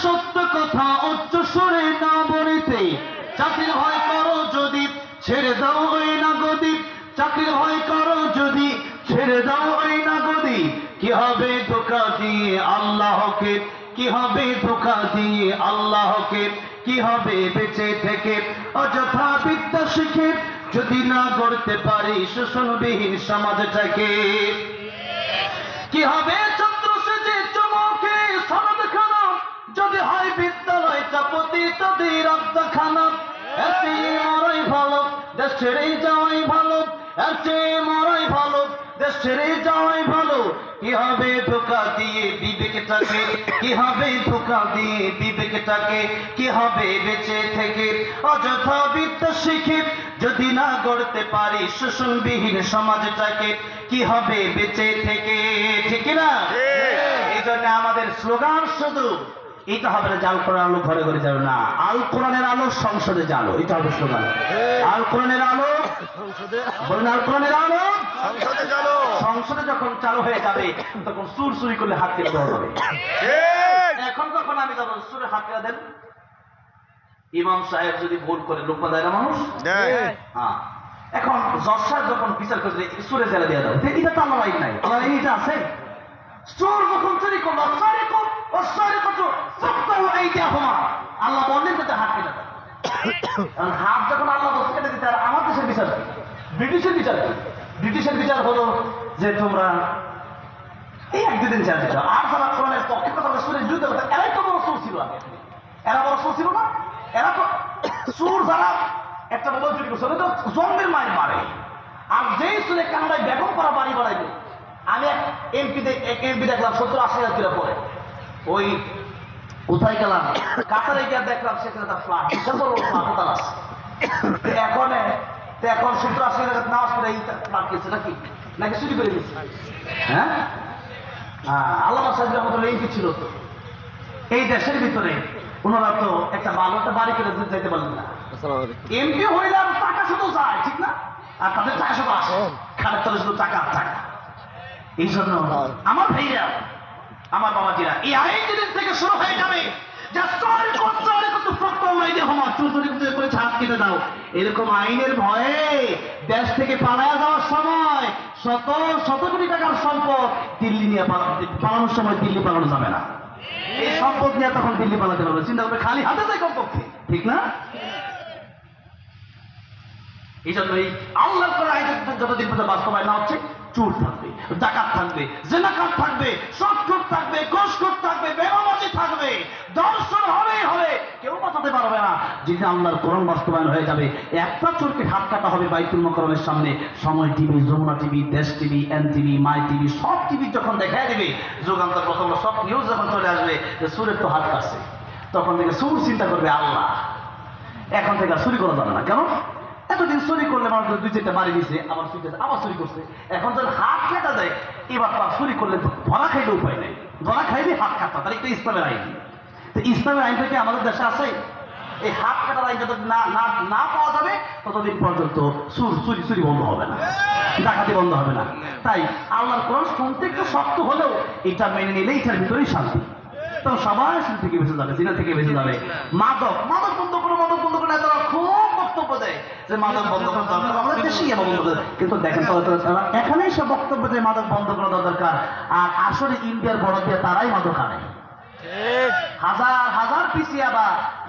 সত্য কথা উচ্চ সুরে না বলিতে, চাকরির ভয় করো যদি ছেড়ে দাও ওই নাগদি, চাকরির ভয় করো যদি ছেড়ে দাও ওই নাগদি। কি হবে ধোঁকা দিয়ে আল্লাহকে, কি হবে ধোঁকা দিয়ে আল্লাহকে, কি হবে বেঁচে থেকে অযথা বিদ্যা শিখে যদি না গড়তে পারি শোষণবিহীন সমাজটাকে। কি হবে চন্দ্র সেজে চমকে সনদ খানা যদি হয় বিদ্যালয়টা পতিতদের আড্ডাখানা। এর চেয়ে মরাই ভালো দেশ ছেড়ে যাওয়াই ভালো, এর চেয়ে মরাই ভালো দেশ ছেড়ে যাওয়াই ভালো। কি হবে ধোঁকা দিয়ে বিবেকটাকে, কি হবে ধোঁকা দিয়ে বিবেকটাকে, কি হবে বেঁচে থেকে অযথা বিদ্যা শিখে যদি না গড়তে পারি শোষণবিহীন সমাজটাকে। কি হবে বেঁচে থেকে, ঠিক না? এই জন্য আমাদের স্লোগান শুধু এটা হবে না যে আল কোরআন আলো ঘরে ঘরে যাবে না, আল কোরআনের আলো সংসদে জালো, এটা হবে স্লোগান। আল কোরআনের আলো সংসদে, বলেন আল কোরআনের আলো সংসদে জালো। সংসদে যখন চালু হয়ে যাবে তখন সুর চুরি করলে হাত কেটে দেওয়া হবে। এখন যখন আমি যখন সুরে হাত কেটে দেন, ইমাম সাহেব যদি ভুল করে লোকমা দেয় না মানুষ, হ্যাঁ, এখন জজ সাহেব যখন বিচার করে সুরে জেলে দিয়ে দাও, এটা তো আমার আইন নাই, আমার এইটা আছে। চোর যখন চুরি করলো আল্লাহ বললেন যে হাত কেটে দেয়। হাত যখন আল্লাহ বলছে কেটে দিতে, আর আমার দেশের বিচার কি? ব্রিটিশের বিচার কি? ব্রিটিশের বিচার হলো যে তোমরা এই এক দুদিন চাল দিত, আর যারা কোরআনের পক্ষে কথা সুরের বিরুদ্ধে কথা, এরাই তো বড় চোর ছিল আগে। এরা বড় চোর ছিল না? এরা তো চোর যারা একটা মোবাইল চুরি করছে তো জন্মের মায়ের মারে। আর যেই সুরে কানাডায় বেগম করা বাড়ি বাড়াইবে, আমি এক এমপি দেখলাম 70-80 হাজার পরে, ওই কোথায় গেলাম কাতারে গিয়ে দেখলাম সেখানে তার ফ্ল্যাট কোথায় আছে। এখন 70-80 হাজার নামাজ পড়ে এই ফ্ল্যাট গেছে নাকি, নাকি চুরি করে গেছে? হ্যাঁ, আল্লামা সাহেব রহমতুল্লাহ এমপি ছিল তো এই দেশের ভিতরে, ওনারা তো একটা ভালো একটা বাড়ি করে যেতে পারলেন না। এমপি হইলে আর টাকা শুধু যায়, ঠিক না? আর তাদের টাকা শুধু আসে, খারাপ তাদের শুধু টাকা আর টাকা। এই জন্য আমার ভাইরা, আমার বাবাজিরা, এই আইন যেদিন থেকে শুরু হয়ে যাবে এরকম আইনের ভয়ে দেশ থেকে পালায়া যাওয়ার সময় শত শত কোটি টাকার সম্পদ দিল্লি নিয়ে পালানোর সময় দিল্লি পালানো যাবে না। এই সম্পদ নিয়ে তখন দিল্লি পালাতে পারবে, চিন্তা করবে খালি হাতে যায় কমপক্ষে, ঠিক না? এই জন্য এই আল্লাহর করে আইন যতদিন পর্যন্ত বাস্তবায়ন না হচ্ছে, চোর থাকবে, ডাকাত থাকবে, জেনাকার থাকবে, সৎখোর থাকবে, ঘুষখোর থাকবে, বেনামাজি থাকবে, দর্শন হবেই হবে, কেউ বাঁচাতে পারবে না। যদি আল্লাহর কোরআন বাস্তবায়ন হয়ে যাবে, একটা চোরকে হাত কাটা হবে বাইতুল মুকাররমের সামনে। সময় টিভি, যমুনা টিভি, দেশ টিভি, এন টিভি, মাই টিভি, সব টিভি যখন দেখায় দেবে, যুগান্তর প্রথম সব নিউজ যখন চলে আসবে যে চোরের তো হাত কাটছে, তখন থেকে চোর চিন্তা করবে আল্লাহ এখন থেকে আর চুরি করা যাবে না। কেন? এতদিন চুরি করলে মানুষ 2-4টা বাড়ি দিছে, আবার চুরি করছে, আবার চুরি করছে। এখন যখন হাত কাটা যায়, এবার তো চুরি করলে ধরা খাইলে উপায় নেই, ধরা খাইলে হাত কাটা, তাহলে একটা ইসলামের আইন। তো ইসলামের আইনটা কি আমাদের দেশে আছে? এই হাত কাটার আইন যত না পাওয়া যাবে ততদিন পর্যন্ত চুরি বন্ধ হবে না, ডাকাতি বন্ধ হবে না। তাই আল্লাহর কোরআন শুনতে একটু শক্ত হলেও এটা মেনে নিলে এটার ভিতরেই শান্তি। তো সবাই শুন থেকে বেঁচে যাবে, জিনা থেকে বেঁচে যাবে। মাদক বন্ধ করো, মাদক বন্ধ করে তারা খুব বক্তব্য দেয় যে মাদক বন্ধ করা দরকার, আমাদের দেশেই বন্ধ করে। কিন্তু দেখেন তারা এখানেই সব বক্তব্য দেয় মাদক বন্ধ করা দরকার, আর আসলে ইন্ডিয়ার বড় দিয়ে তারাই মাদক আনে, হাজার হাজার পিছিয়ে আবার